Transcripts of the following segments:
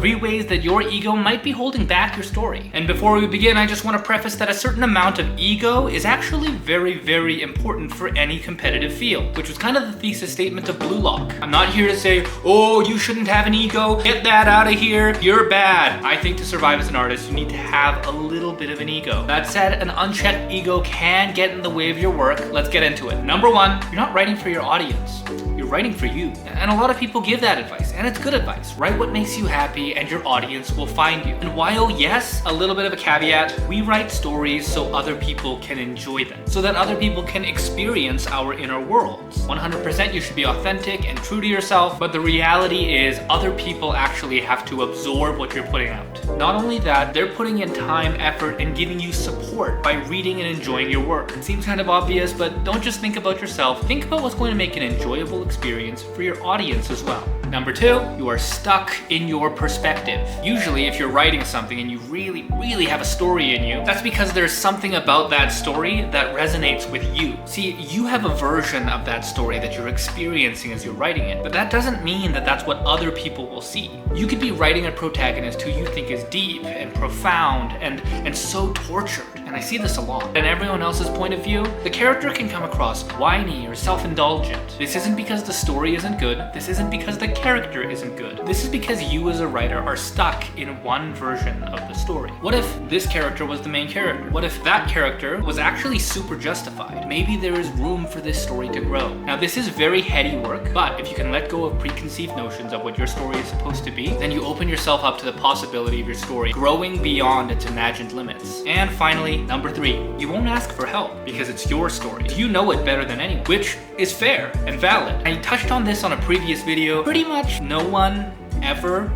3 ways that your ego might be holding back your story. And before we begin, I just want to preface that a certain amount of ego is actually very, very important for any competitive field, which was kind of the thesis statement of Blue Lock. I'm not here to say, oh, you shouldn't have an ego, get that out of here, you're bad. I think to survive as an artist, you need to have a little bit of an ego. That said, an unchecked ego can get in the way of your work. Let's get into it. Number 1, you're not writing for your audience. You're writing for you. And a lot of people give that advice, and it's good advice. Write what makes you happy and your audience will find you. And while yes, a little bit of a caveat, we write stories so other people can enjoy them, so that other people can experience our inner worlds. 100% you should be authentic and true to yourself, but the reality is other people actually have to absorb what you're putting out. Not only that, they're putting in time, effort, and giving you support by reading and enjoying your work. It seems kind of obvious, but don't just think about yourself. Think about what's going to make an enjoyable experience for your audience as well. Number 2, you are stuck in your perspective. Usually, if you're writing something and you really have a story in you, that's because there's something about that story that resonates with you. See, you have a version of that story that you're experiencing as you're writing it, but that doesn't mean that that's what other people will see. You could be writing a protagonist who you think is deep and profound and so tortured, and I see this a lot. In everyone else's point of view, the character can come across whiny or self-indulgent. This isn't because the story isn't good. This isn't because the character isn't good. This is because you as a writer are stuck in one version of the story. What if this character was the main character? What if that character was actually super justified? Maybe there is room for this story to grow. Now, this is very heady work, but if you can let go of preconceived notions of what your story is supposed to be, then you open yourself up to the possibility of your story growing beyond its imagined limits. And finally, number 3, you won't ask for help because it's your story. You know it better than anyone, which is fair and valid. I touched on this on a previous video. Pretty much no one ever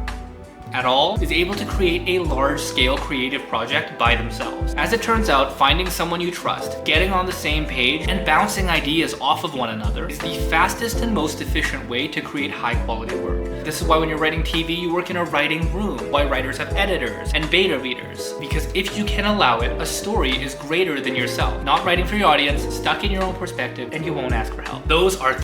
at all is able to create a large-scale creative project by themselves. As it turns out, finding someone you trust, getting on the same page, and bouncing ideas off of one another is the fastest and most efficient way to create high-quality work. This is why when you're writing TV, you work in a writing room, why writers have editors and beta readers. Because if you can allow it, a story is greater than yourself. Not writing for your audience, stuck in your own perspective, and you won't ask for help. Those are